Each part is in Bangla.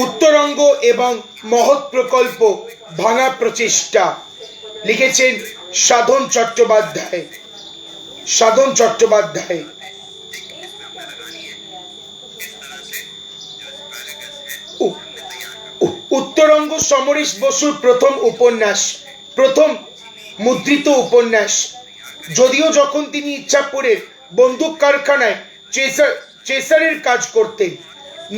উত্তরঙ্গ এবং মহৎ প্রকল্প ভাঙা প্রচেষ্টা, লিখেছেন সাধন চট্টোপাধ্যায়। উত্তরঙ্গ সমরেশ বসুর প্রথম উপন্যাস, প্রথম মুদ্রিত উপন্যাস। যদিও যখন তিনি ইচ্ছাপুরের বন্দুক কারখানায় চেসারের কাজ করতেন,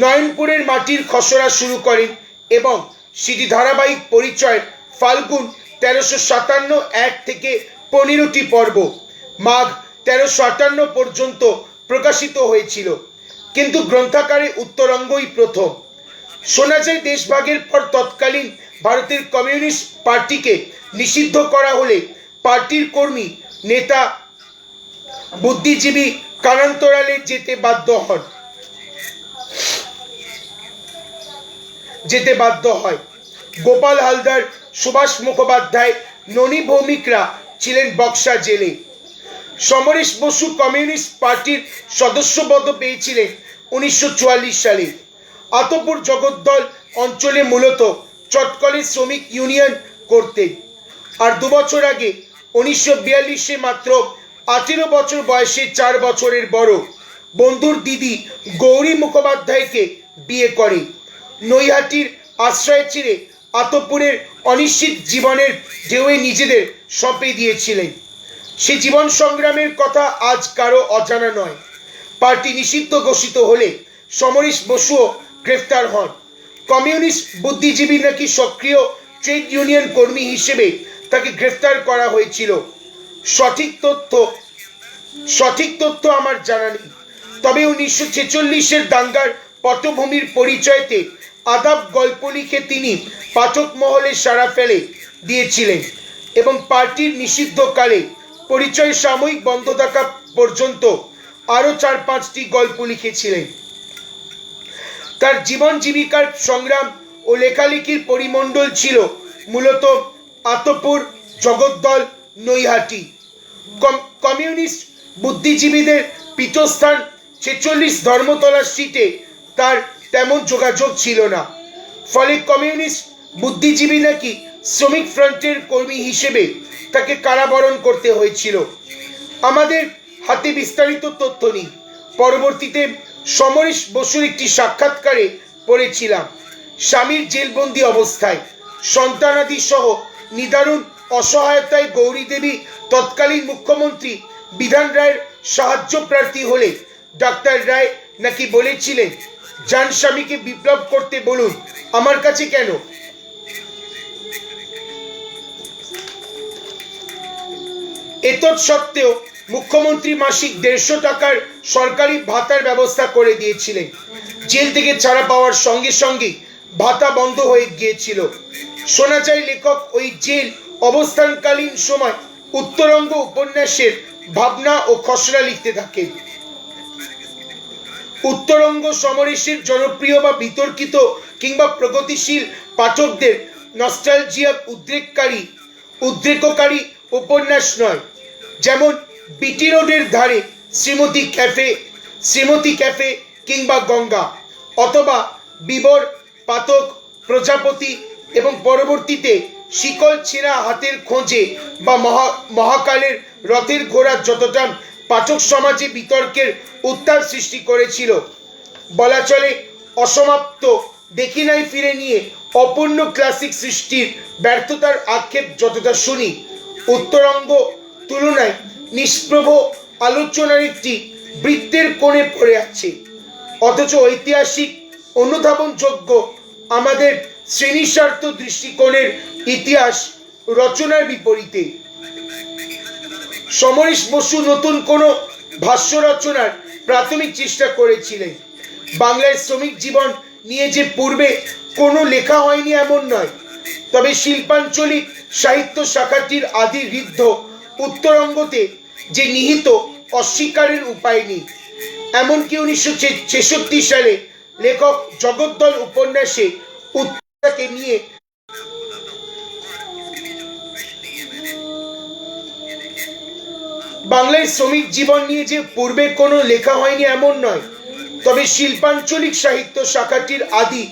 নয়নপুরের মাটির খসড়া শুরু করেন এবং সেটি ধারাবাহিক পরিচয় ফাল্গুন 1357 1 থেকে 15টি পর্ব মাঘ 1358 পর্যন্ত প্রকাশিত হয়েছিল, কিন্তু গ্রন্থাকারে উত্তরঙ্গই প্রথম। শোনা যায় দেশভাগের পর তৎকালীন ভারতের কমিউনিস্ট পার্টিকে নিষিদ্ধ করা হলে পার্টির কর্মী, নেতা, বুদ্ধিজীবী কারান্তরালে যেতে বাধ্য হয়। গোপাল হালদার, সুভাষ মুখোপাধ্যায়, ননী ভৌমিকরা ছিলেন বক্সা জেলে। সমরেশ বসু কমিউনিস্ট পার্টির সদস্যপদ পেয়েছিলেন 1944 সালে। আতপুর জগদ্দল অঞ্চলে মূলত চটকলে শ্রমিক ইউনিয়ন করতেন। আর 2 বছর আগে 1942-এ মাত্র 18 বছর বয়সে 4 বছরের বড় বন্ধুর দিদি গৌরী মুখোপাধ্যায়কে বিয়ে করে নৈহাটির আশ্রয় ছেড়ে আতপুরের অনিশ্চিত জীবনের ঢেউয়ে নিজেদের সঁপে দিয়েছিলেন। সে জীবন সংগ্রামের কথা আজ কারো অজানা নয়। পার্টি নিষিদ্ধ ঘোষিত হলে সমরেশ বসুও গ্রেফতার হন। কমিউনিস্ট বুদ্ধিজীবী নাকি সক্রিয় ট্রেড ইউনিয়ন কর্মী হিসেবে তাকে গ্রেফতার করা হয়েছিল। সঠিক তথ্য আমার জানা নেই, তবে 1946-এর দাঙ্গার পটভূমির পরিচয়তে আদাব গল্প লিখে তিনি পাঠক মহলে সাড়া ফেলে দিয়েছিলেন এবং পার্টির নিষিদ্ধকালে পরিচয় সাময়িক বন্ধ থাকা পর্যন্ত আরো 4-5টি গল্প লিখেছিলেন। তার জীবন জীবিকার সংগ্রাম ও লেখালেখির পরিমণ্ডল ছিল মূলত আতপুর, জগদ্দল, নৈহাটি। কমিউনিস্ট বুদ্ধিজীবীদের পীঠস্থান 46 ধর্মতলা স্ট্রিটে তার তেমন যোগাযোগ ছিল না। ফলে কমিউনিস্ট বুদ্ধিজীবী নাকি শ্রমিক ফ্রন্টের কর্মী হিসেবে তাকে কারাবরণ করতে হয়েছিল। আমাদের হাতে বিস্তারিত তথ্য নেই। পরবর্তীতে সমরেশ বসুর একটি সাক্ষাৎকারে পড়েছিলাম, স্বামীর জেলবন্দি অবস্থায় সন্তানাদি সহ নিদারুণ অসহায়তায় গৌরী দেবী তৎকালীন মুখ্যমন্ত্রী বিধান রায়ের সাহায্য প্রার্থী হলে ডাক্তার রায় নাকি বলেছিলেন, যান স্বামীকে বিপ্লব করতে বলুন, আমার কাছে কেন? এতৎ সত্ত্বেও মুখ্যমন্ত্রী মাসিক 150 টাকার সরকারি ভাতার ব্যবস্থা করে দিয়েছিলেন। জেল থেকে ছাড়া পাওয়ার সঙ্গে সঙ্গে ভাতা বন্ধ হয়ে গিয়েছিল। শোনা যায় লেখক ওই জেল অবস্থানকালীন সময় উত্তরঙ্গ উপন্যাসের ভাবনা ও খসড়া লিখতে থাকেন। উত্তরঙ্গ সমরেশের জনপ্রিয় বা বিতর্কিত কিংবা প্রগতিশীল পাঠকদের নস্টালজিয়া উদ্রেককারী উপন্যাস নয়। যেমন বিটি রোডের ধারে শ্রীমতী ক্যাফে কিংবা গঙ্গা, অথবা বিবর, পাতক, প্রজাপতি এবং পরবর্তীতে শিকল ছেঁড়া হাতের খোঁজে বা মহাকালের রথের ঘোড়া যতটা পাঠক সমাজে বিতর্কের উত্তাপ সৃষ্টি করেছিল, বলা চলে অসমাপ্ত দেখি নাই ফিরে নিয়ে অপূর্ণ ক্লাসিক সৃষ্টির ব্যর্থতার আক্ষেপ যতটা শুনি, উত্তরঙ্গ তুলনায় নিষ্প্রভ আলোচনার একটি বৃত্তের কোণে পড়ে আছে। অথচ ঐতিহাসিক অনুধাবনযোগ্য আমাদের শ্রেণীস্বার্থ দৃষ্টিকোণের ইতিহাস রচনার বিপরীতে। সমরেশ বসু নতুন কোনো ভাষ্য রচনার প্রাথমিক চেষ্টা করেছিলেন। বাংলায় শ্রমিক জীবন নিয়ে যে পূর্বে কোনো লেখা হয়নি এমন নয়, তবে শিল্পাঞ্চলিক সাহিত্য শাখাটির আদি ঋদ্ধ উত্তরঙ্গতে যে নিহিত অস্বীকারের উপায় নেই। এমনকি 1966 সালে লেখক জগদ্দল উপন্যাসে উত্তরকে নিয়ে বাংলায় শ্রমিক জীবন নিয়ে যে পূর্বে কোনো লেখা হয়নি এমন নয়, তবে শিল্পাঞ্চলিক সাহিত্য শাখাটির আদি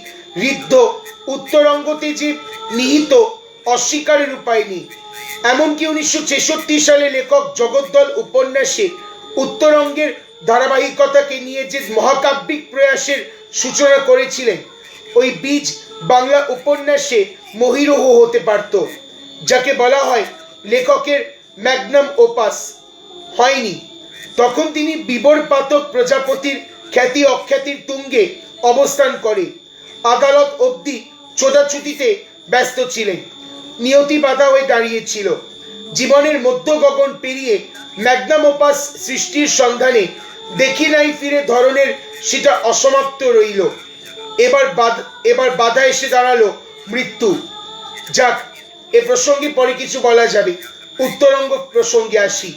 ঋদ্ধ উত্তরঙ্গতে যে নিহিত অস্বীকারের উপায় নেই। এমনকি 1966 সালে লেখক জগদ্দল উপন্যাসে উত্তরঙ্গের ধারাবাহিকতাকে নিয়ে যে মহাকাব্যিক প্রয়াসের সূচনা করেছিলেন, ওই বীজ বাংলা উপন্যাসে মহিরুহ হতে পারত, যাকে বলা হয় লেখকের ম্যাগনাম ওপাস, হয়নি। তখন তিনি বিবর পাতক প্রজাপতির খ্যাতি অখ্যাতির তুঙ্গে অবস্থান করে আদালত অবধি ছোটাছুটিতে ব্যস্ত ছিলেন। নিয়তি বাধা হয়ে দাঁড়িয়েছিল। জীবনের মধ্য গগন পেরিয়ে ম্যাগনাম ওপাস সৃষ্টির সন্ধানে দেখি নাই ফিরে ধরনের সেটা অসমাপ্ত রইল। এবার বাধা এসে দাঁড়ালো মৃত্যু। যাক, এ প্রসঙ্গে পরে কিছু বলা যাবে। উত্তরঙ্গ প্রসঙ্গে আসি।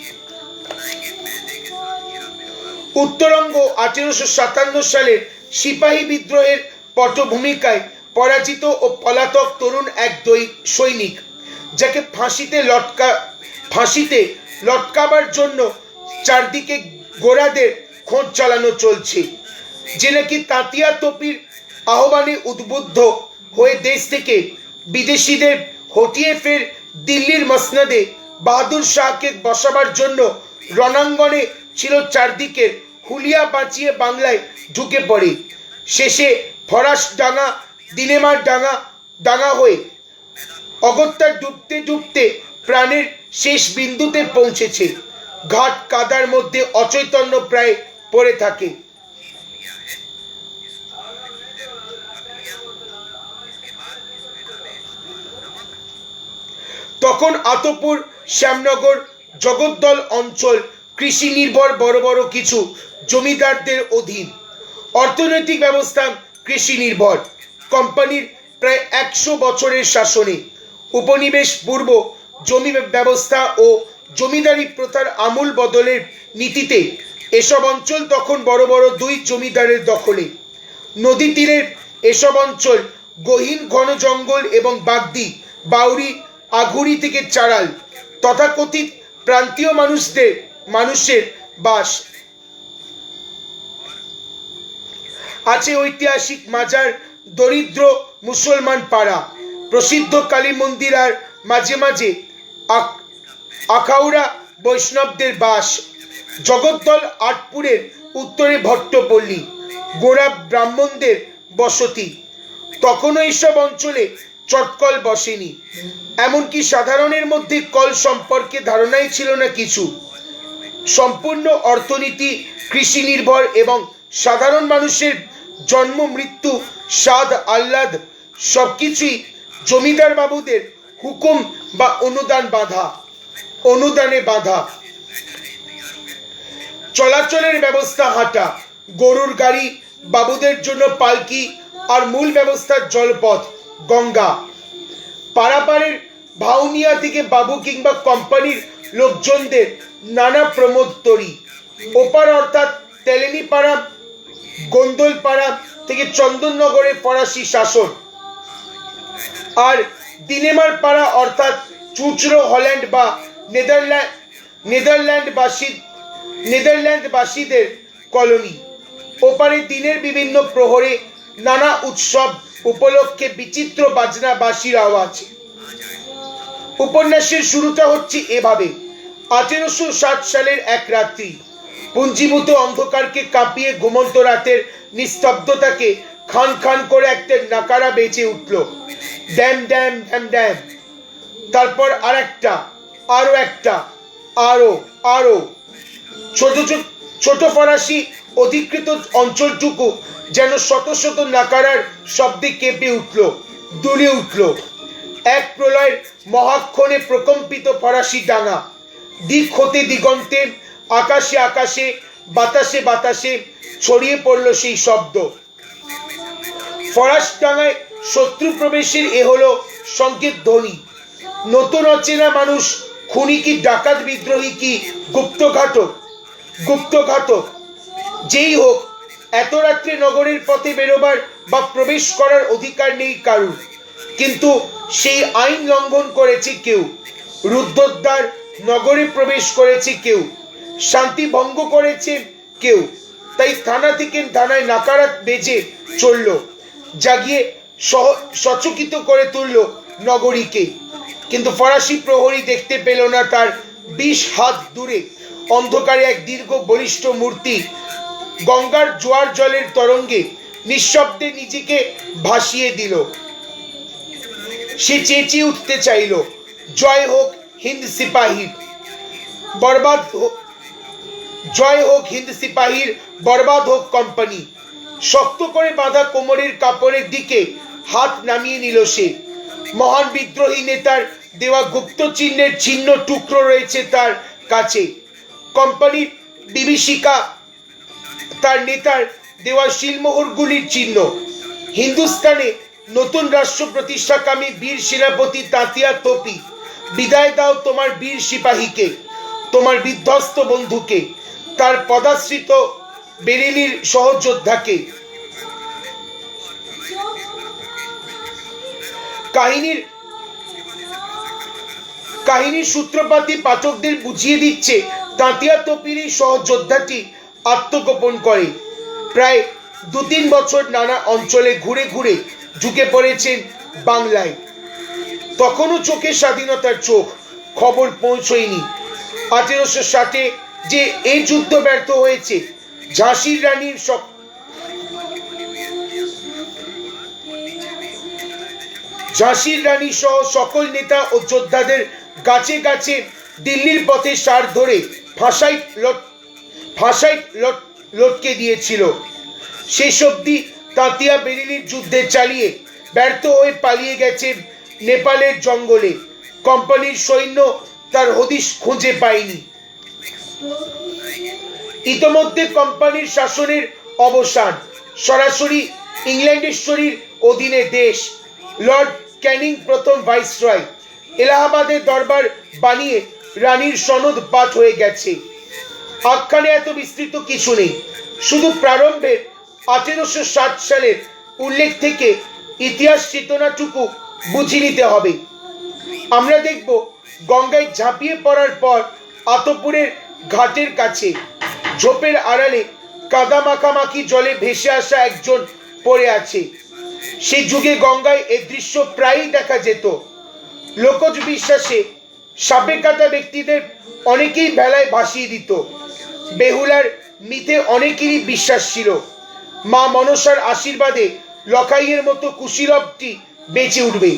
উত্তরঙ্গ 1857 সালের সিপাহী বিদ্রোহের পটভূমিকায় পরাজিত ও পলাতক তরুণ এক সৈনিক, যাকে ফাঁসিতে লটকাবার জন্য চারদিকে গোরাদের খোঁজ চালানো চলছে, যে নাকি তাঁতিয়া তোপির আহ্বানে উদ্বুদ্ধ হয়ে দেশ থেকে বিদেশিদের হটিয়ে ফের দিল্লির মসনদে বাহাদুর শাহকে বসাবার জন্য রণাঙ্গনে ছিল চারদিকের হুলিয়া বাঁচিয়ে বাংলায় ঢুকে পড়ে। শেষে ফরাস ডাঙা দিনেমার ডাঙা হয়ে অগত্যা ডুবতে ডুবতে প্রাণের শেষ বিন্দুতে পৌঁছেছে। ঘাট কাদার মধ্যে অচৈতন্য প্রায় পড়ে থাকে। তখন আতপুর, শ্যামনগর, জগদ্দল অঞ্চল কৃষি নির্ভর বড় বড় কিছু জমিদারদের অধীন। অর্থনৈতিক ব্যবস্থা কৃষি নির্ভর। কোম্পানির প্রায় 100 বছরের শাসনে উপনিবেশ পূর্ব জমি ব্যবস্থা ও জমিদারি প্রথার আমূল বদলের নীতিতে এসব অঞ্চল তখন বড় বড় 2 জমিদারের দখলে। নদী তীরের এসব অঞ্চল গহীন ঘন জঙ্গল এবং বাগদি, বাউরি, আঘুরি থেকে চারাল তথাকথিত প্রান্তীয় মানুষের বাস। আছে ঐতিহাসিক মাজার, দরিদ্র মুসলমান পাড়া, প্রসিদ্ধ কালী মন্দির, আর মাঝে মাঝে আখাউড়া বৈষ্ণবদের বাস। জগদ্দল আটপুরের উত্তরে ভট্টপল্লী, গোড়া ব্রাহ্মণদের বসতি। তখনও এইসব অঞ্চলে চটকল বসেনি, এমনকি সাধারণের মধ্যে কল সম্পর্কে ধারণাই ছিল না কিছু। সম্পূর্ণ অর্থনীতি কৃষি নির্ভর এবং সাধারণ মানুষের জন্ম মৃত্যু স্বাদ আহ্লাদ সবকিছুই জমিদার বাবুদের হুকুম বা অনুদানে বাঁধা। চলাচলের ব্যবস্থা হাঁটা, গরুর গাড়ি, বাবুদের জন্য পালকি, আর মূল ব্যবস্থা জলপথ গঙ্গা। পারাপারের ভাউনিয়া থেকে বাবু কিংবা কোম্পানির লোকজনদের নানা প্রমোদতরী। ওপার অর্থাৎ তেলেনিপাড়া, গোন্দলপাড়া থেকে চন্দননগরে ফরাসি শাসন, আর দিনেমার পাড়া অর্থাৎ চুচড়ো হল্যান্ড বা নেদারল্যান্ডবাসীদের কলোনি। ওপারে দিনের বিভিন্ন প্রহরে নানা উৎসব উপলক্ষে বিচিত্র বাজনা বাঁশির আওয়াজ। উপন্যাসের শুরুটা হচ্ছে এভাবে। 1860 সালের এক রাত্রি পুঞ্জীভূত অন্ধকারকে কাঁপিয়ে ঘুমন্ত রাতের নিস্তব্ধতাকে খান খান করে একটা নাকারা বেঁচে উঠল। ড্যাম ড্যাম ড্যাম ড্যাম। তারপর আরেকটা, আরো একটা, আরো। ছোট ফরাসি অধিকৃত অঞ্চলটুকু যেন শত শত নাকারার শব্দে কেঁপে উঠল, দুলে উঠল। এক প্রলয়ের মহাক্ষণে প্রকম্পিত ফরাসি ডাঙা। দিক হতে দিগন্তে, আকাশে আকাশে, বাতাসে বাতাসে ছড়িয়ে পড়ল সেই শব্দ। ফরাস ডাঙায় শত্রু প্রবেশের এ হলো সংকেত ধ্বনি। নতুন অচেনা মানুষ, খুনি কি ডাকাত, বিদ্রোহী কি গুপ্তঘাতক যেই হোক, এত রাত্রে নগরের পথে বেরোবার বা প্রবেশ করার অধিকার নেই কারুর। কিন্তু সেই আইন লঙ্ঘন করেছে কেউ, রুদ্ধদ্বার নগরে প্রবেশ করেছে কেউ, শান্তি ভঙ্গ করেছে কেউ। তাই থানা থেকে থানায় নাকারাত বেজে চলল, জাগিয়ে সচকিত করে তুলল নগরীকে। কিন্তু ফরাসি প্রহরী দেখতে পেল না তার 20 হাত দূরে অন্ধকারে এক দীর্ঘ বলিষ্ঠ মূর্তি গঙ্গার জোয়ার জলের তরঙ্গে নিঃশব্দে নিজেকে ভাসিয়ে দিল। সে চেঁচিয়ে উঠতে চাইল, জয় হোক হিন্দ সিপাহীর, বরবাদ জয় হোক হিন্দ সিপাহীর, বরবাদ হোক কোম্পানি। শক্ত করে বাঁধা কোমরের কাপড়ের দিকে হাত নামিয়ে নিল সে। মহান বিদ্রোহী নেতার দেওয়া গুপ্ত চিহ্নের ছিন্ন টুকরো রয়েছে তার কাছে। কোম্পানির বিভীষিকা তার নেতার দেওয়া শিলমোহরগুলির চিহ্ন। হিন্দুস্তানে নতুন রাষ্ট্র প্রতিষ্ঠাকামী বীর সেনাপতি তাতিয়া তোপি, বিদায় দাও তোমার বীর সিপাহীকে, তোমার বিধ্বস্ত বন্ধুকে, তার পদাশ্রিত বেরেলির সহযোদ্ধাকে। কাহিনীর সূত্রপাতই পাঠকদের বুঝিয়ে দিচ্ছে তাতিয়া তোপির এই সহযোদ্ধাটি আত্মগোপন করে। প্রায় 2-3 বছর নানা অঞ্চলে ঘুরে ঘুরে ঢুকে পড়েছেন বাংলায়। তখনও চোখে স্বাধীনতার চোখ, খবর পৌঁছয়নি 1860-এ যে এই যুদ্ধ ব্যর্থ হয়েছে। ঝাঁসির রানী সহ সকল নেতা ও যোদ্ধাদের গাছে গাছে দিল্লির পথে সার ধরে ফাঁসাই লটকে দিয়েছিল। শেষ অবধি তাতিয়া বেরেলির যুদ্ধে চালিয়ে ব্যর্থ হয়ে পালিয়ে গেছে নেপালের জঙ্গলে। কোম্পানির সৈন্য তার হদিশ খুঁজে পায়নি। ইতোমধ্যে কোম্পানির শাসনের অবসান। সরাসরি ইংল্যান্ডেশ্বরীর অধীনে দেশ। লর্ড ক্যানিং প্রথম ভাইসরয়। এলাহাবাদের দরবার বানিয়ে রানীর সনদ পাঠ হয়ে গেছে। আখ্যানে এত বিস্তৃত কিছু নেই, শুধু প্রারম্ভের 1860 সালের উল্লেখ থেকে ইতিহাস চেতনাটুকু বুঝে নিতে হবে। আমরা দেখব গঙ্গায় ঝাঁপিয়ে পড়ার পর আতপুরের ঘাটের কাছে ঝোপের আড়ালে কাদা মাখামাখি জলে ভেসে আসা একজন পড়ে আছে। সেই যুগে গঙ্গায় এ দৃশ্য প্রায়ই দেখা যেত। লোকজ বিশ্বাসে সাপে কাটা ব্যক্তিদের অনেকেই ভেলায় ভাসিয়ে দিত। বেহুলার মিথে অনেকেরই বিশ্বাস ছিল মা মনসার আশীর্বাদে লখাইয়ের মতো কুশীলবটি বেঁচে উঠবে।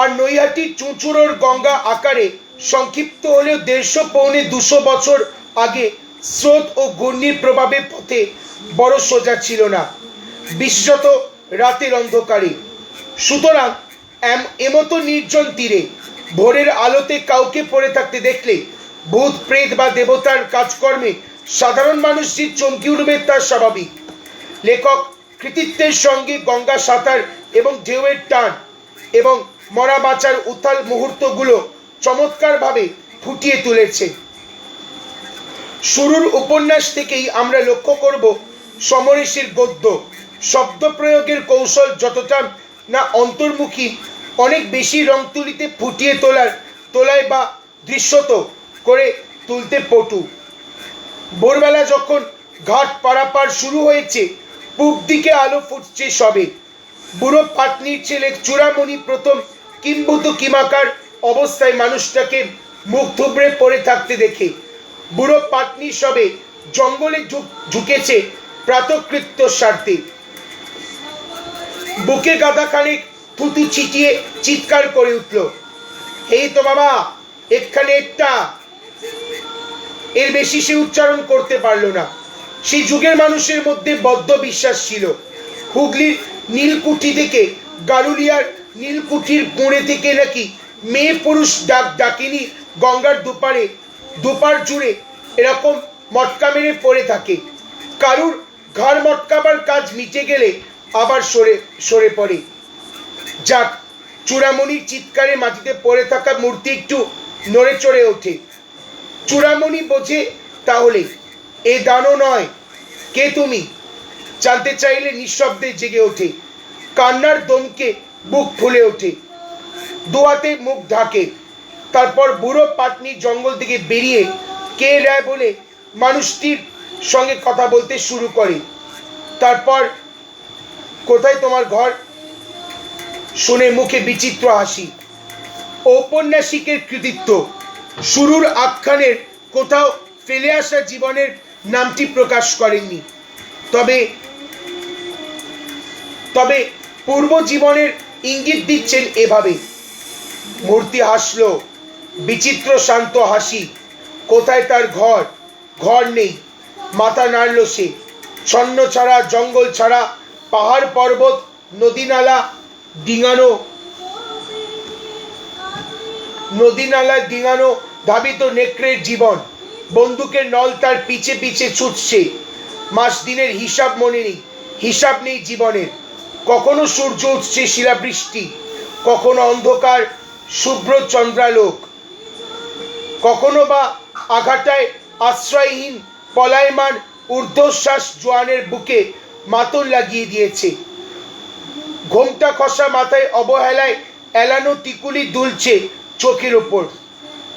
আর নৈহাটি চুঁচুড়োর গঙ্গা আকারে সংক্ষিপ্ত হলেও 150-200 বছর আগে স্রোত ও ঘূর্ণির প্রভাবে পথে বড় সোজা ছিল না, বিশেষত রাতের অন্ধকারে। সুতরাং এমতো নির্জন তীরে ভোরের আলোতে কাউকে পড়ে থাকতে দেখলে ভূত প্রেত বা দেবতার কাজকর্মে সাধারণ মানুষ যে চমকে উঠবে তা স্বাভাবিক। লেখক কৃতিত্বের সঙ্গে গঙ্গা সাঁতার এবং ঢেউয়ের টান এবং মরা বাঁচার উত্তাল মুহূর্তগুলো চমৎকারভাবে ফুটিয়ে তুলেছে। শুরুর উপন্যাস থেকেই আমরা লক্ষ্য করব সমরেশের গদ্য শব্দ প্রয়োগের কৌশল যতটা না অন্তর্মুখী, অনেক বেশি রং তুলিতে ফুটিয়ে তোলায় বা দৃশ্যত করে তুলতে পটু। ভোরবেলা যখন ঘাট পারাপার শুরু হয়েছে, পূব দিকে আলো ফুটছে সবে। বুড়ো পাটনির ছেলে চূড়ামণি প্রথম কিম্ভূত কিমাকার অবস্থায় মানুষটাকে মুখ থুবড়ে পড়ে থাকতে দেখে বুড়ো পাটনি সবে জঙ্গলে ঝুঁকেছে প্রাতকৃত্য স্বার্থে। বুকে গাদাখানেক থুতু ছিটিয়ে চিৎকার করে উঠল, এই তো বাবা, এখানে একটা। এর বেশি সে উচ্চারণ করতে পারল না। সেই যুগের মানুষের মধ্যে বদ্ধ বিশ্বাস ছিল হুগলির নীলকুঠি থেকে গারুলিয়ার নীলকুঠির কোণে থেকে নাকি মেয়ে পুরুষ ডাকিনী গঙ্গার দুপার জুড়ে এরকম মটকা মেরে পড়ে থাকে। কারুর ঘাড় মটকাবার কাজ মিটে গেলে আবার সরে পড়ে। যাক, চূড়ামণির চিৎকারে মাটিতে পড়ে থাকা মূর্তি একটু নড়ে চড়ে ওঠে। চূড়ামণি বোঝে তাহলে এ দানও নয়। কে তুমি? জানতে চাইলে নিঃশব্দে জেগে ওঠে। কান্নার দমকে বুক ফুলে ওঠে, দুহাতে মুখ ঢাকে। তারপর বুড়ো পাটনি জঙ্গল থেকে বেরিয়ে কে রায় বলে মানুষটির সঙ্গে কথা বলতে শুরু করে। তারপর, কোথায় তোমার ঘর? শুনে মুখে বিচিত্র হাসি। ঔপন্যাসিকের কৃতিত্ব। শুরুর আখ্যানের কোথাও ফেলে আসা জীবনের নামটি প্রকাশ করেননি, তবে পূর্ব জীবনের ইঙ্গিত দিচ্ছেন এভাবে। মূর্তি হাসল, বিচিত্র শান্ত হাসি। কোথায় তার ঘর? ঘর নেই। মাথা নাড়ল সে। ছন্ন ছাড়া, জঙ্গল ছাড়া, পাহাড় পর্বত, নদী নালায় ডিঙানো ধাবিত নেকড়ের জীবন। বন্দুকের নল তার পিছে পিছে ছুটছে। মাস দিনের হিসাব মনে নেই, হিসাব নেই জীবনের। কখনো সূর্য উঠছে শিলাবৃষ্টি, কখনো অন্ধকার শুভ্র চন্দ্রালোক, কখনো বা আঘাটায় আশ্রয়হীন পলায়মান ঊর্ধ্বশ্বাস জোয়ানের বুকে মাতল লাগিয়ে দিয়েছে। ঘোমটা খসা মাথায় অবহেলায় এলানো টিকুলি দুলছে চোখের ওপর।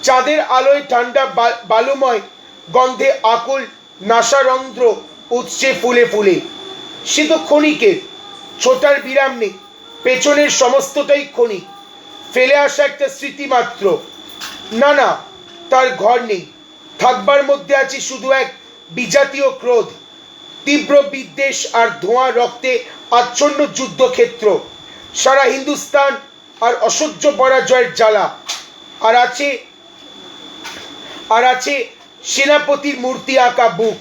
চাঁদের আলোয় ঠান্ডা বালুময় গন্ধে আকুল নাসারন্ধ্র উঠছে ফুলে ফুলে। সে তো ক্ষণিকের, ছোটার বিরাম নেই। পেছনের সমস্তটাই ক্ষণিক, ফেলে আসা একটা স্মৃতি মাত্র। না, তার ঘর নেই। থাকবার মধ্যে আছে শুধু এক বিজাতীয় ক্রোধ, তীব্র বিদ্বেষ আর ধোঁয়া রক্তে আচ্ছন্ন যুদ্ধক্ষেত্র, সারা হিন্দুস্তান আর অসহ্য পরাজয়ের জ্বালা। আর আছে সেনাপতির মূর্তি আঁকা বুক।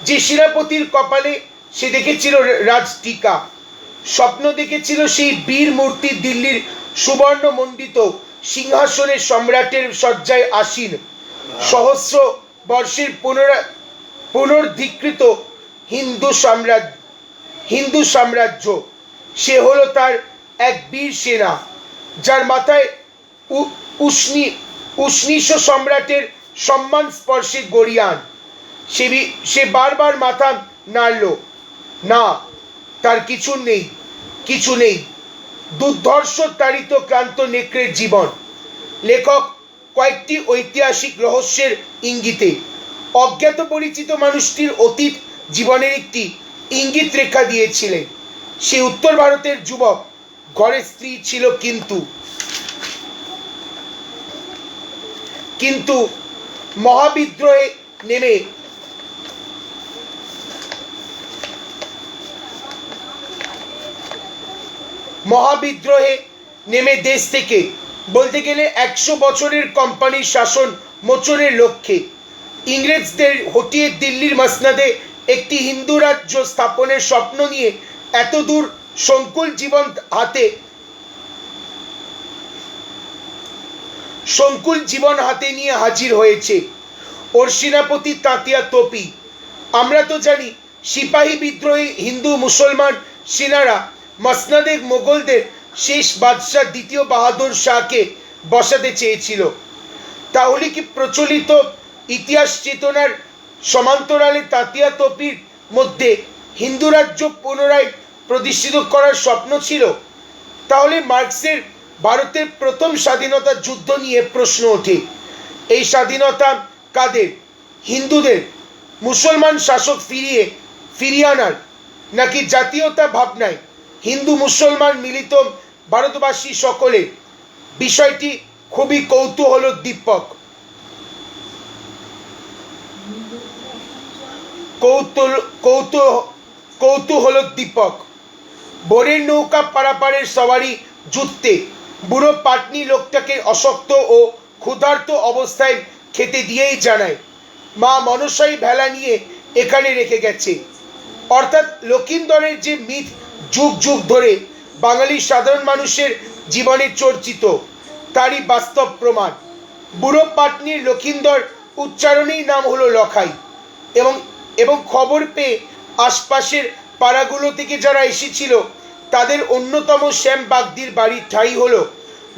যে সেনাপতির কপালে সে দেখেছিল রাজটিকা, স্বপ্ন দেখেছিল সেই বীর মূর্তি দিল্লির সুবর্ণ মণ্ডিত সিংহাসনে সম্রাটের শয্যায় আসীন। সহস্র বর্ষের পুনর্ধিকৃত হিন্দু সাম্রাজ্য। সে হলো তার এক বীর সেনা, যার মাথায় উষ্ণীষ সম্রাটের সম্মান স্পর্শে গড়িয়ান। সে বারবার মাথা নাড়ল। না, তার কিছু নেই। দুর্ধর্ষ তাড়িত ক্লান্ত নেকড়ের জীবন। লেখক কয়েকটি ঐতিহাসিক রহস্যের ইঙ্গিতে অজ্ঞাত পরিচিত মানুষটির অতীত জীবনের একটি ইঙ্গিত রেখা দিয়েছিলেন। সে উত্তর ভারতের যুবক, ঘরে স্ত্রী ছিল, কিন্তু মহাবিদ্রোহে নেমে দেশ থেকে বলতে গেলে 100 বছরের কোম্পানির শাসন মোচনের লক্ষ্যে ইংরেজদের হটিয়ে দিল্লির মসনদে একটি হিন্দু রাজ্য স্থাপনের স্বপ্ন নিয়ে এতদূর সংকুল জীবন হাতে নিয়ে হাজির হয়েছে ওর সেনাপতি তাতিয়া তোপি। আমরা তো জানি সিপাহী বিদ্রোহী হিন্দু মুসলমান সেনারা মসনদে মোগলদের শেষ বাদশাহ দ্বিতীয় বাহাদুর শাহকে বসাতে চেয়েছিল। তাহলে কি প্রচলিত ইতিহাস চেতনার সমান্তরালে তাতিয়া তোপির মধ্যে হিন্দু রাজ্য পুনরায় প্রতিষ্ঠিত করার স্বপ্ন ছিল? তাহলে মার্ক্সের ভারতের প্রথম স্বাধীনতা যুদ্ধ নিয়ে প্রশ্ন ওঠে। এই স্বাধীনতা কাদের? হিন্দুদের মুসলমান শাসক ফিরিয়ে আনার, নাকি জাতীয়তা ভাবনায় হিন্দু মুসলমান মিলিত ভারতবাসী সকলে? বিষয়টি খুবই কৌতূহলোদ্দীপক। ভোরের নৌকা পারাপারের সবারই জুটতে বুড়ো পাটনি লোকটাকে অশক্ত ও ক্ষুধার্ত অবস্থায় খেতে দিয়েই জানায়, মা মনসাই ভেলা নিয়ে এখানে রেখে গেছে। অর্থাৎ লক্ষিন্দরের যে মিথ যুগ যুগ ধরে বাঙালির সাধারণ মানুষের জীবনে চর্চিত, তারই বাস্তব প্রমাণ। বুড়ো পাটনির লক্ষিন্দর উচ্চারণেই নাম হলো লখাই। এবং খবর পেয়ে আশপাশের পাড়াগুলো থেকে যারা এসেছিল তাদের অন্যতম শ্যাম বাগদির বাড়ির ঠাঁই হলো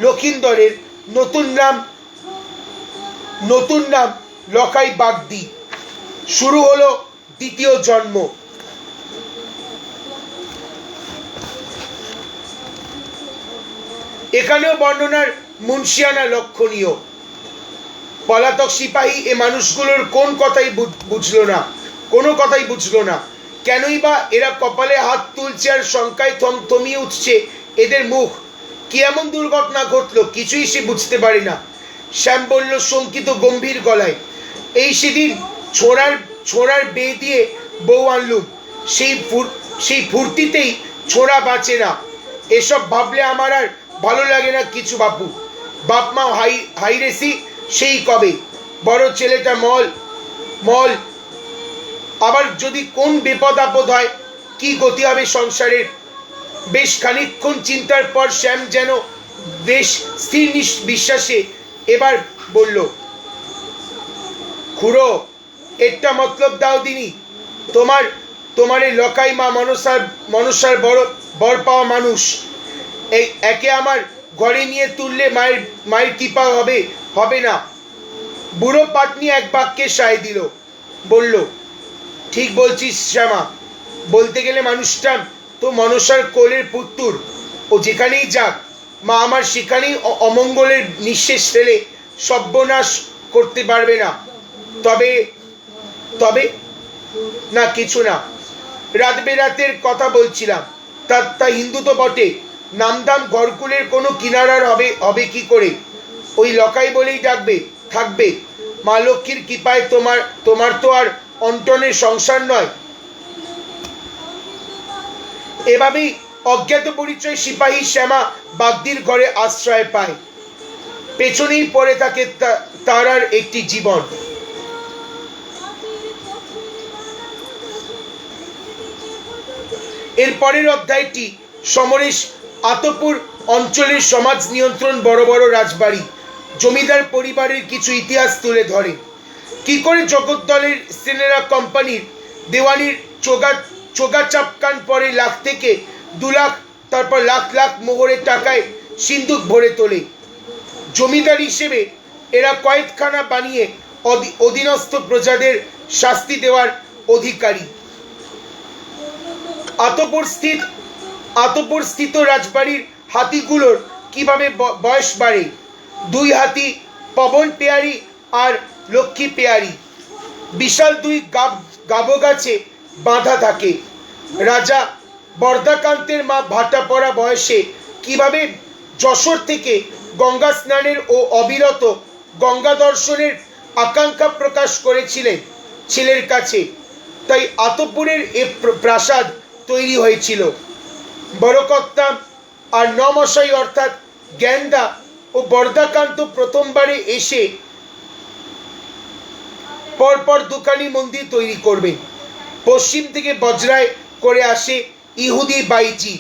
লক্ষিন্দরের নতুন নাম লখাই বাগদি। শুরু হলো দ্বিতীয় জন্ম। এখানেও বর্ণনার মুন্সিয়ানা লক্ষণীয়। পলাতক সিপাহী এ মানুষগুলোর কোনো কথাই বুঝলো না। কেনই বা এরা কপালে হাত তুলছে আর শঙ্কায় থমিয়ে উঠছে এদের মুখ? কি এমন দুর্ঘটনা ঘটলো কিছুই সে বুঝতে পারে না। শ্যাম বলল শঙ্কিত গম্ভীর গলায়, এই সেদিন ছোড়ার বেয়ে দিয়ে বউ আনলুম, সেই ফুর্তিতেই ছোড়া বাঁচে না। এসব ভাবলে আমার আর ভালো লাগে না কিছু বাপু। বাপ মা হাইরেসি সেই কবে। বড় ছেলেটা মল আবার যদি কোন বিপদ আপদ হয় কি গতি হবে সংসারের। বেশ খানিকক্ষণ চিন্তার পর শ্যাম যেন বেশ স্থির বিশ্বাসে এবার বলল, খুড়ো একটা মতলব দাও দিনি। তোমার এই লকাই মা মনসার বর পাওয়া মানুষ, একে আমার ঘরে নিয়ে তুললে মায়ের কৃপা হবে না। বুড়ো পাটনি এক বাক্যে সায় দিল, বলল, ঠিক বলছিস শ্যামা। বলতে গেলে মানুষটা তো মনসার কোলের পুত্তুর। ও যেখানেই যাক মা আমার সেখানেই অমঙ্গলের নিঃশেষ ফেলে সর্বনাশ করতে পারবে না। তবে না কিছু না, রাত বেরাতের কথা বলছিলাম। তা হিন্দু তো বটে, নামদাম ঘরকুলের কোনো কিনারার হবে কি করে? ওই লকাই বলেই থাকবে। মা লক্ষ্মীর কৃপায় তোমার তো আর অন্টনের সংসার নয়। এভাবেই অজ্ঞাত পরিচয় সিপাহী শ্যামা বাগদির ঘরে আশ্রয় পায়। পেছনেই পড়ে থাকে তার আর একটি জীবন। এর পরের অধ্যায়টি সমরেশ আতপুর অঞ্চলের সমাজ নিয়ন্ত্রণ বড় বড় রাজবাড়ি জমিদার পরিবারের কিছু ইতিহাস তুলে ধরে। কি করে জগদ্দলের সেনেরা কোম্পানির দেওয়ানির চোগা চাপকান পরে লাখ থেকে 2 লাখ, তারপর লাখ লাখ মোহরের টাকায় সিন্ধুক ভরে তোলে। জমিদার হিসেবে এরা কয়েদখানা বানিয়ে অধীনস্থ প্রজাদের শাস্তি দেওয়ার অধিকারী। আতপুর স্থিত রাজবাড়ির হাতিগুলোর কিভাবে বয়স বাড়ে? 2 হাতি, পবন পেয়ারি আর লক্ষ্মী পেয়ারি, বিশাল 2 গাব গাছে বাঁধা থাকে। রাজা বরদাকান্তের মা ভাটা পড়া বয়সে কিভাবে যশোর থেকে গঙ্গা স্নানের ও অবিরত গঙ্গা দর্শনের আকাঙ্ক্ষা প্রকাশ করেছিলেন ছেলের কাছে, তাই আতপুরের এ প্রাসাদ তৈরি হয়েছিল। বড়কর্তা আর নমশাই অর্থাৎ জ্ঞানদা ও বরদাকান্ত প্রথমবারে এসে পরপর দুখানি মন্দির তৈরি করবে। পশ্চিম থেকে বজরায় করে আসে ইহুদি বাইজি।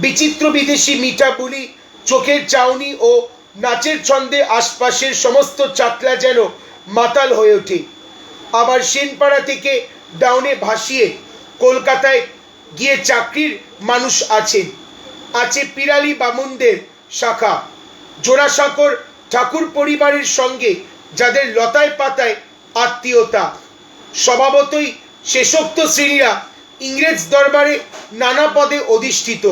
বিচিত্র বিদেশি মিঠা বুলি, চোখের চাউনি ও নাচের ছন্দে আশপাশের সমস্ত চাকলা যেন মাতাল হয়ে ওঠে। আবার সেনপাড়া থেকে ডাউনে ভাসিয়ে কলকাতায় গিয়ে চাকরির মানুষ আছেন। আছে পিরালি বামুনদের শাখা, জোড়াসাঁকোর ঠাকুর পরিবারের সঙ্গে যাদের লতায় পাতায় আত্মীয়তা। স্বভাবতই শেষোক্ত শ্রেণীরা ইংরেজ দরবারে নানা পদে অধিষ্ঠিত।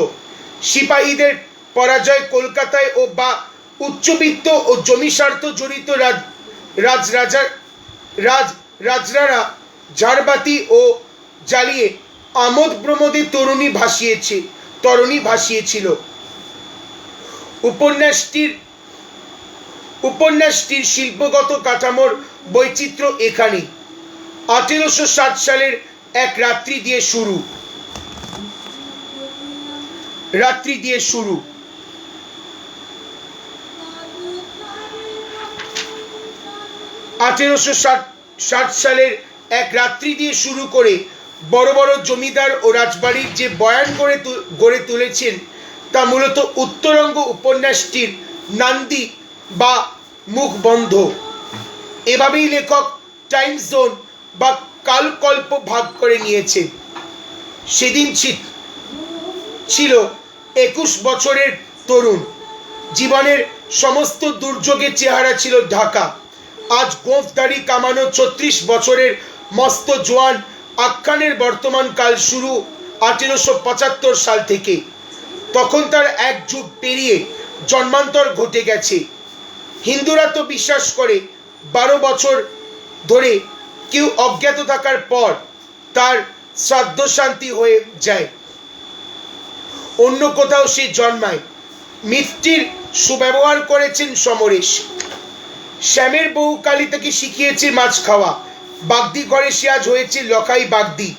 সিপাহীদের পরাজয় কলকাতায় ও বা উচ্চবিত্ত ও জমিস্বার্থ জড়িত রাজরারা ঝাড়বাতি ও জ্বালিয়ে আমোদ প্রমোদে তরুণী ভাসিয়েছিল। উপন্যাসটির শিল্পগত কাঠামোর বৈচিত্র্য এখানে। 1860 সালের এক রাত্রি দিয়ে শুরু। 1860 সালের এক রাত্রি দিয়ে শুরু করে বড় বড় জমিদার ও রাজবাড়ির যে বয়ান গড়ে তুলেছেন তা মূলত উত্তরঙ্গ উপন্যাসটির নান্দি বা মুখবন্ধ। এভাবেই লেখক টাইম জোন বা কালকল্প ভাগ করে নিয়েছেন। সেদিন ছিল 21 বছরের তরুণ। জীবনের সমস্ত দুর্যোগের চেহারা ছিল ঢাকা। আজ গোঁফদাড়ি কামানো 36 বছরের মস্ত জোয়ান আখ্যানের বর্তমান কাল শুরু 1875 সাল থেকে। তখন তার এক যুগ পেরিয়ে জন্মান্তর ঘটে গেছে। হিন্দুরা তো বিশ্বাস করে 12 বছর ধরে কেউ অজ্ঞাত থাকার পর তার শ্রাদ্ধ শান্তি হয়ে যায়, অন্য কোথাও সে জন্মায়। মিথটির সুব্যবহার করেছেন সমরেশ। শ্যামের বউ কালী তাকে শিখিয়েছে মাছ খাওয়া। বাগদি ঘরে সে আজ হয়েছে লখাই বাগদি।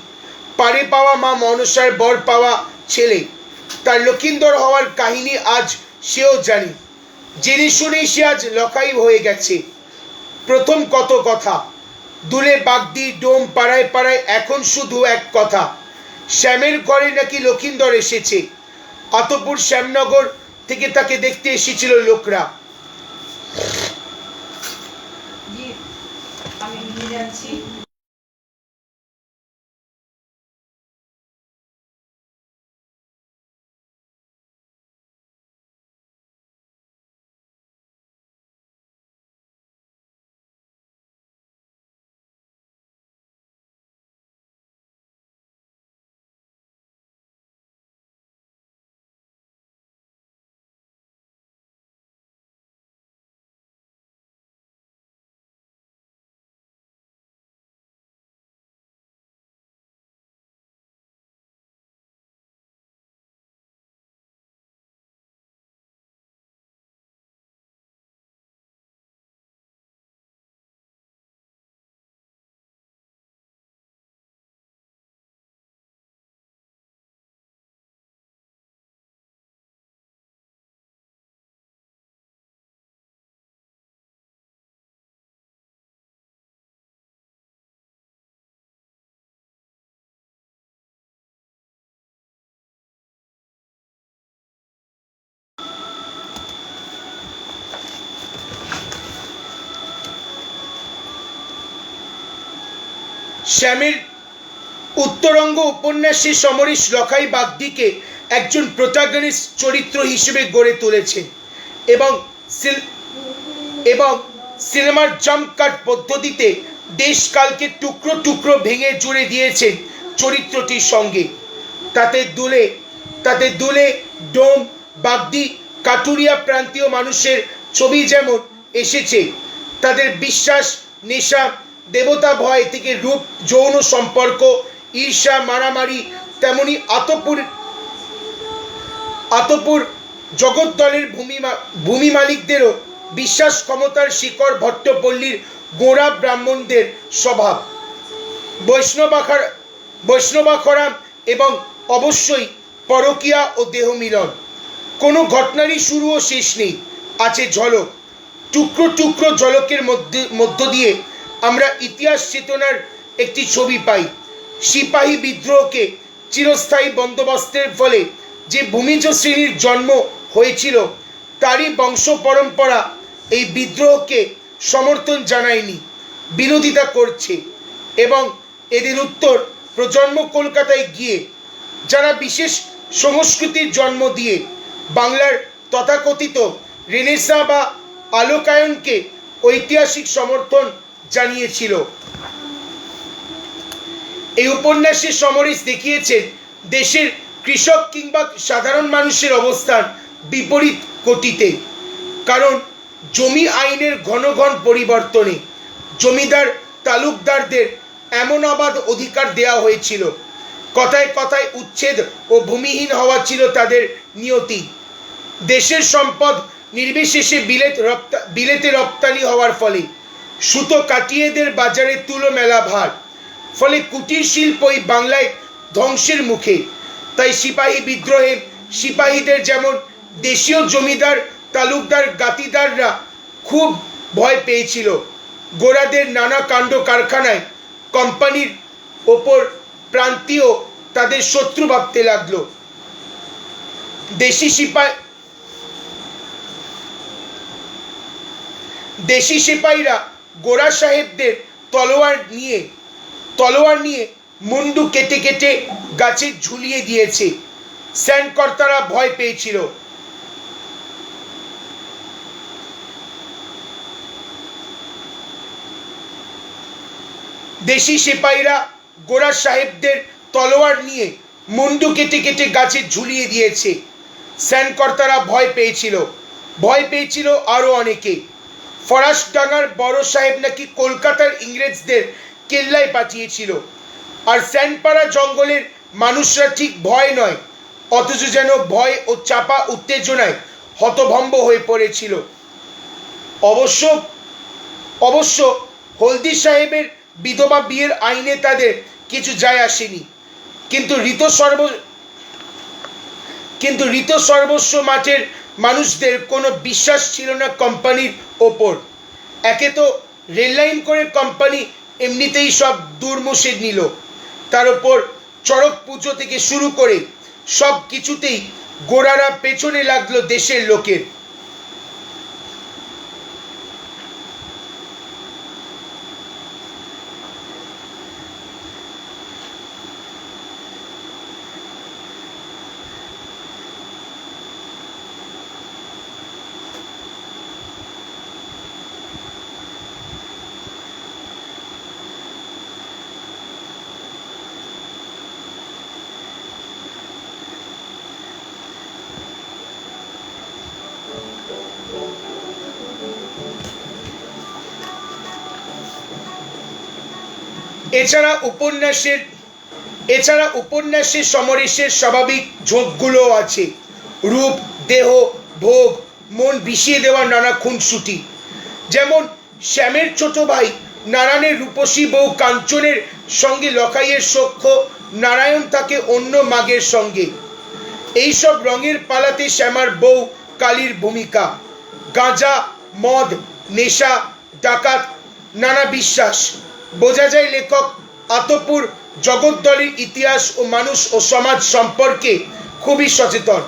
পারে পাওয়া মা মনসার বর পাওয়া ছেলে। তার লক্ষিন্দর হওয়ার কাহিনী আজ সেও জানে। জেনে শুনেই সে আজ লখাই হয়ে গেছে। প্রথম কত কথা, দুলে বাগদি ডোম পাড়ায় পাড়ায় এখন শুধু এক কথা, শ্যামের ঘরে নাকি লক্ষিন্দর এসেছে। অতঃপর শ্যামনগর থেকে তাকে দেখতে এসেছিল লোকরা। শ্যামের উত্তরঙ্গ উপন্যাসে সমরেশ লখাই বাগদিকে একজন প্রোটাগনিস্ট চরিত্র হিসেবে গড়ে তুলেছেন এবং সিনেমার জাম্প কাট পদ্ধতিতে দেশকালকে টুকরো টুকরো ভেঙে জুড়ে দিয়েছেন চরিত্রটির সঙ্গে। তাতে দুলে ডোম বাগদি কাটুরিয়া প্রান্তীয় মানুষের ছবি যেমন এসেছে, তাদের বিশ্বাস নেশা দেবতা ভয় থেকে রূপ যৌন সম্পর্ক ঈর্ষা মারামারি, তেমনি আতপুর জগদ্দলের ভূমি মালিকদেরও বিশ্বাস ক্ষমতার শিকড় ভট্টপল্লীর গোঁড়া ব্রাহ্মণদের স্বভাব বৈষ্ণবাখরাম এবং অবশ্যই পরকীয়া ও দেহ মিলন। কোনো ঘটনারই শুরু ও শেষ নেই, আছে ঝলক। টুকরো টুকরো ঝলকের মধ্য দিয়ে আমরা ইতিহাস চেতনার একটি ছবি পাই। সিপাহী বিদ্রোহকে চিরস্থায়ী বন্দোবস্তের ফলে যে ভূমিজ শ্রেণীর জন্ম হয়েছিল, তারই বংশ পরম্পরা এই বিদ্রোহকে সমর্থন জানায়নি, বিরোধিতা করছে। এবং এদের উত্তর প্রজন্ম কলকাতায় গিয়ে, যারা বিশেষ সংস্কৃতির জন্ম দিয়ে বাংলার তথাকথিত রেনেসাঁ বা আলোকায়নকে ঐতিহাসিক সমর্থন জানিয়েছিল। এই উপন্যাসে সমরেশ দেখিয়েছেন দেশের কৃষক কিংবা সাধারণ মানুষের অবস্থান বিপরীত গতিতে। কারণ জমি আইনের ঘন ঘন পরিবর্তনে জমিদার তালুকদারদের এমন অবাধ অধিকার দেওয়া হয়েছিল, কথায় কথায় উচ্ছেদ ও ভূমিহীন হওয়া ছিল তাদের নিয়তি। দেশের সম্পদ নির্বিশেষে বিলেতে রপ্তানি হওয়ার ফলে সুতো কাটিয়েদের বাজারে তুলো মেলা ভার, ফলে কুটির শিল্পই বাংলায় ধ্বংসের মুখে। তাই সিপাহী বিদ্রোহে সিপাহীদের যেমন দেশীয় জমিদার তালুকদার গাতিদাররা খুব ভয় পেয়েছিল, গোরাদের নানা কাণ্ড কারখানায় কোম্পানির ওপর প্রান্তীয় তাদের শত্রু ভাবতে লাগলো। দেশি সিপাহীরা গোরা সাহেবদের তলোয়ার নিয়ে মুন্ডু কেটে কেটে গাছে ঝুলিয়ে দিয়েছে। সেনকর্তারা ভয় পেয়েছিল। দেশি সিপাহীরা গোরা সাহেবদের তলোয়ার নিয়ে মুন্ডু কেটে কেটে গাছে ঝুলিয়ে দিয়েছে। সেনকর্তারা ভয় পেয়েছিল আরো অনেকে। ফরাসডাঙ্গার বড় সাহেব নাকি কলকাতার ইংরেজদের কেল্লায় পাঠিয়েছিল। আর সেনপাড়া জঙ্গলের মানুষরা ঠিক ভয় নয়, অথচ যেন ভয় ও চাপা উত্তেজনায় হতভম্ব হয়ে পড়েছিল। অবশ্য হলদি সাহেবের বিধবা বিয়ের আইনে তাদের কিছু যায় আসেনি। কিন্তু ঋত সর্বস্ব মাঠের মানুষদের কোনো বিশ্বাস ছিল না কোম্পানির ওপর। একে তো রেললাইন করে কোম্পানি এমনিতেই সব দুর্মুষে নিল, তার ওপর চড়ক পুজো থেকে শুরু করে সব কিছুতেই গোরারা পেছনে লাগলো দেশের লোকের। এছাড়া উপন্যাসে সমরেশের স্বাভাবিক ঝোঁকগুলো আছে। রূপ, দেহ, ভোগ, মন বিষিয়ে দেওয়া নানা খুনসুটি। যেমন শ্যামের ছোট ভাই নারায়ণের রূপসী বউ কাঞ্চনের সঙ্গে লখাইয়ের সখ্য, নারায়ণ থাকে অন্য মাগের সঙ্গে। এইসব রঙের পালাতে শ্যামার বউ কালীর ভূমিকা। গাঁজা, মদ, নেশা, ডাকাত, নানা বিশ্বাস। বোঝা যায় লেখক আতপুর জগদ্দলের ইতিহাস ও মানুষ ও সমাজ সম্পর্কে খুবই সচেতন।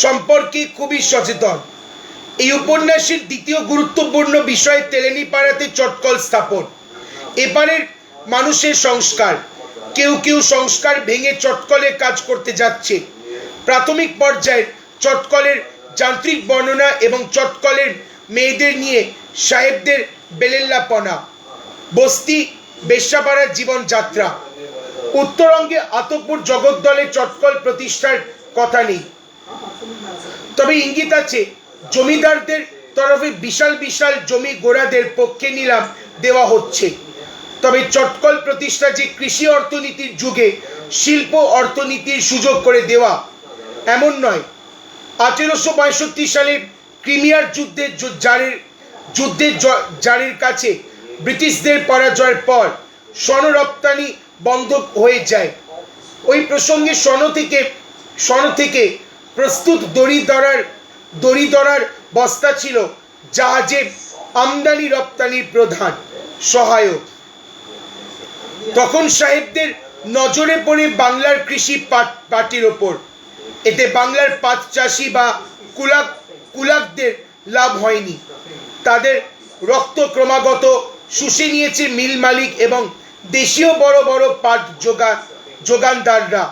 সম্পর্কে খুবই সচেতন। এই উপন্যাসের দ্বিতীয় গুরুত্বপূর্ণ বিষয় তেলেনীপাড়াতে চটকল স্থাপন। এপারের মানুষের সংস্কার। কেউ সংস্কার ভেঙে চটকলে কাজ করতে যাচ্ছে। প্রাথমিক পর্যায়ের চটকলের যান্ত্রিক বর্ণনা এবং চটকলের মেয়েদের নিয়ে সাহেবদের বেলেল্লাপনা। বস্তি বেশ্যাপাড়ার জীবনযাত্রা। উত্তরঙ্গে আতপুর জগদ্দলে চটকল প্রতিষ্ঠার কথা নেই। তবে ইঙ্গিত আছে জমিদারদের তরফে বিশাল বিশাল জমি গোড়াদের পক্ষে নিলাম দেওয়া হচ্ছে। তবে চটকল প্রতিষ্ঠা যে কৃষি অর্থনীতির যুগে শিল্প অর্থনীতির সুযোগ করে দেওয়া এমন নয়। 1862 সালের ক্রিমিয়ার যুদ্ধের জারের কাছে ব্রিটিশদের পরাজয়ের পর স্বর্ণ রপ্তানি বন্ধ হয়ে যায়। ওই প্রসঙ্গে স্বর্ণ থেকে প্রস্তুত দড়ি দরার বস্তা ছিল জাহাজের আমদানি রপ্তানির প্রধান সহায়ক। তখন সাহেবদের নজরে পড়ে বাংলার কৃষি পাটের ওপর। এতে বাংলার পাট চাষি বা কুলাকদের লাভ হয়নি। তাদের রক্ত ক্রমাগত শুষে নিয়েছে মিল মালিক এবং দেশীয় বড় বড় পাট যোগানদাররা।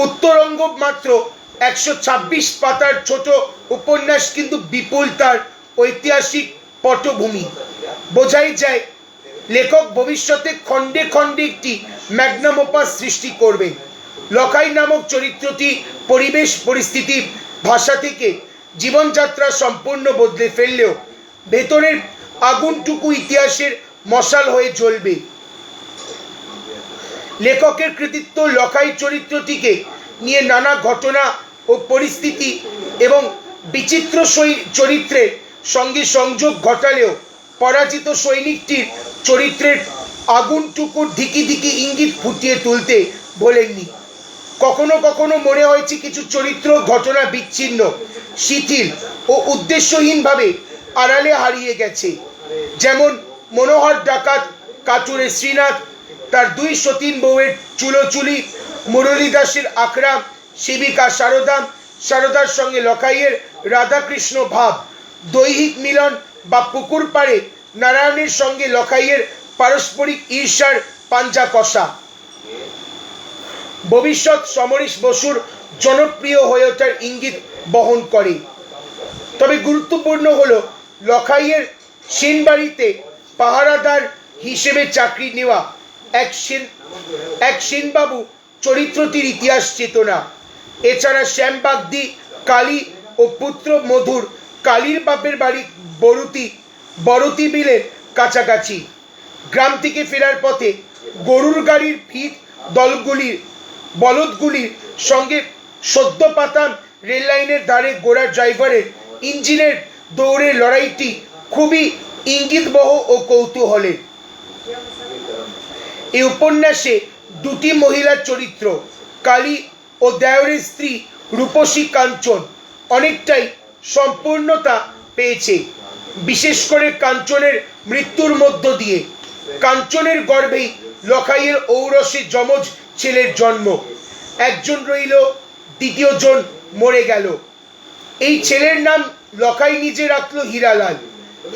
উত্তরঙ্গ মাত্র 126 পাতার ছোট উপন্যাস, কিন্তু বিপুল তার ঐতিহাসিক পটভূমি। বোঝাই যায় লেখক ভবিষ্যতে খণ্ডে খণ্ডে একটি ম্যাগনাম ওপাস সৃষ্টি করবেন। লখাই নামক চরিত্রটি পরিবেশ পরিস্থিতি ভাষা থেকে জীবনযাত্রা সম্পূর্ণ বদলে ফেললেও ভেতরের আগুনটুকু ইতিহাসের মশাল হয়ে জ্বলবে। লেখকের কৃতিত্ব লখাই চরিত্রটিকে নিয়ে নানা ঘটনা ও পরিস্থিতি এবং বিচিত্র চরিত্রের সঙ্গে সংযোগ ঘটালেও পরাজিত সৈনিকটির চরিত্রের আগুনটুকুর ধিকি ধিকি ইঙ্গিত ফুটিয়ে তুলতে বলেননি। কখনো কখনো মনে হয়েছে কিছু চরিত্র ঘটনা বিচ্ছিন্ন, শিথিল ও উদ্দেশ্যহীনভাবে আড়ালে হারিয়ে গেছে। যেমন মনোহর ডাকাত কাটুরে শ্রীনাথ, তার দুই সতীন বউয়ের চুলোচুলি, মুরলী দাসের আখড়া, সেবিকা সারদার সঙ্গে লখাইয়ের রাধাকৃষ্ণ ভাব, দৈহিক মিলন বা পুকুর পাড়ে নারায়ণের সঙ্গে লখাইয়ের পারস্পরিক ঈর্ষার পাঞ্জা কষা। ভবিষ্যৎ সমরেশ বসুর জনপ্রিয় হয়ে ওঠার ইঙ্গিত বহন করে। তবে গুরুত্বপূর্ণ হলো লখাইয়ের সেনবাড়িতে পাহারাদার হিসেবে চাকরি নেওয়া এক সেনবাবু চরিত্রটির ইতিহাস চেতনা। এছাড়া শ্যামবাগদি, কালী ও পুত্র মধুর কালীর বাপের বাড়ি বরতি বিলের কাছাকাছি। গ্রাম থেকে ফেরার পথে গরুর গাড়ির ভিড় বলদগুলির সঙ্গে সদ্য পাতা রেললাইনের ধারে ঘোড়ার ড্রাইভারের ইঞ্জিনের দৌড়ের লড়াইটি খুবই ইঙ্গিতবহ ও কৌতূহলের। এই উপন্যাসে দুটি মহিলার চরিত্র কালী ও দেওরের স্ত্রী রূপসী কাঞ্চন অনেকটাই সম্পূর্ণতা পেয়েছে, বিশেষ করে কাঞ্চনের মৃত্যুর মধ্য দিয়ে। কাঞ্চনের গর্ভেই লখাইয়ের ঔরসে যমজ ছেলের জন্ম। একজন রইল, দ্বিতীয়জন মরে গেল। এই ছেলের নাম লখাই নিজে রাখলো হীরালাল।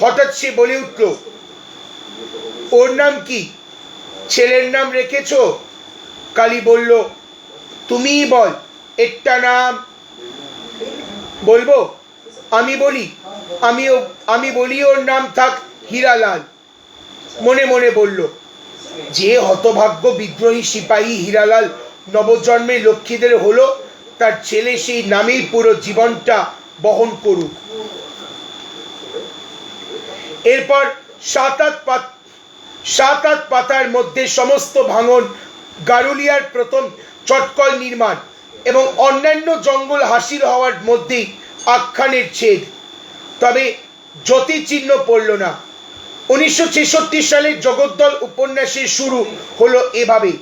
হঠাৎ সে বলে উঠল, ওর নাম কি? ছেলের নাম রেখেছ? কালী বলল, তুমিই বল, একটা নাম। বলবো? আমি বলি ওর নাম থাক হীরালাল। মনে মনে বলল, যে হতভাগ্য বিদ্রোহী সিপাহী হীরালাল নবজন্মের লক্ষ্মীদের হলো, তার ছেলে সেই নামেই পুরো জীবনটা বহন করুক। এরপর সাত আট পাতার মধ্যে সমস্ত ভাঙন, গারুলিয়ার প্রথম চটকল নির্মাণ এবং অন্যান্য জঙ্গল হাসিল হওয়ার মধ্যেই আখ্যানের ছেদ। তবে জ্যোতিচিহ্ন পড়ল না। 1966 সালে জগদ্দল উপন্যাসের শুরু হলো এভাবে।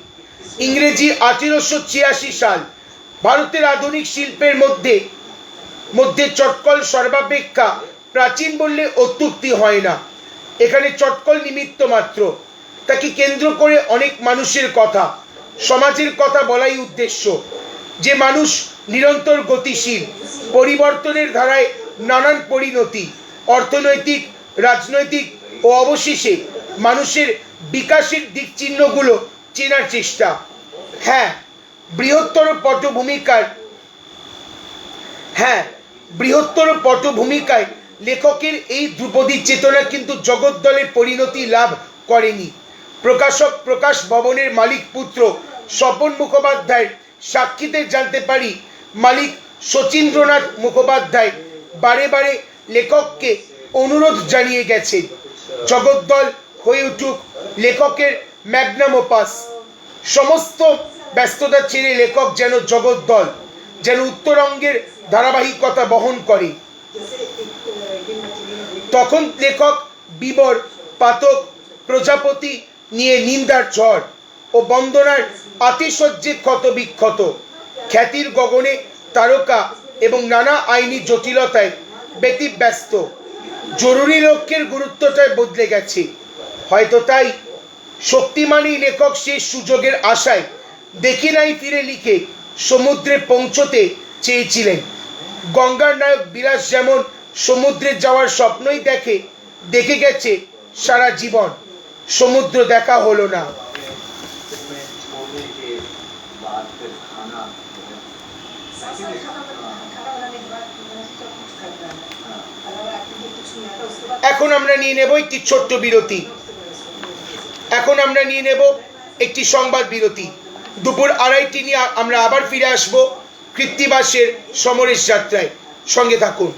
ইংরেজি 1886 সাল। ভারতের আধুনিক শিল্পের মধ্যে চটকল সর্বাপেক্ষা প্রাচীন বললে অত্যুক্তি হয় না। এখানে চটকল নিমিত্ত মাত্র। তাকে কেন্দ্র করে অনেক মানুষের কথা, সমাজের কথা বলাই উদ্দেশ্য। যে মানুষ নিরন্তর গতিশীল, পরিবর্তনের ধারায় নানান পরিণতি, অর্থনৈতিক, রাজনৈতিক ও অবশেষে মানুষের বিকাশের দিকচিহ্নগুলো চেনার চেষ্টা। হ্যাঁ, বৃহত্তর পটভূমিকায় লেখকের এই ধ্রুপদী চেতনা কিন্তু জগদ্দলের পরিণতি লাভ করেনি। প্রকাশ ভবনের মালিক পুত্র স্বপন মুখোপাধ্যায়ের সাক্ষীতে জানতে পারি, মালিক শচীন্দ্রনাথ মুখোপাধ্যায় বারে বারে লেখককে অনুরোধ জানিয়ে গেছেন, জগদ্দল হয়ে উঠুক লেখকের ম্যাগনাম ওপাস। সমস্ত ব্যস্ততা ছেড়ে লেখক যেন জগদ্দল, যেন উত্তরঙ্গের ধারাবাহিকতা বহন করে। তখন লেখক বিবর, পাতক, প্রজাপতি নিয়ে নিন্দার ঝড় ও বন্দনার আতিশয্যে ক্ষত বিক্ষত, খ্যাতির গগনে তারকা এবং নানা আইনি জটিলতায় ব্যতিব্যস্ত। জরুরি লক্ষ্যের গুরুত্বটাই বদলে গেছে, হয়তো তাই শক্তিমানী লেখক সেই সুযোগের আশায় দেখি নাই ফিরে লিখে সমুদ্রে পৌঁছতে চেয়েছিলেন। গঙ্গার নায়ক বিলাস যেমন সমুদ্রে যাওয়ার স্বপ্নই দেখে গেছে সারা জীবন, সমুদ্র দেখা হলো না। এখন আমরা নিয়ে নেব একটি ছোট্ট বিরতি। এখন আমরা নিয়ে নেব একটি সংবাদ বিরতি। দুপুর 2:30 নিয়ে আমরা আবার ফিরে আসব কৃত্তিবাসের সমরেশ যাত্রায়। সঙ্গে থাকুন।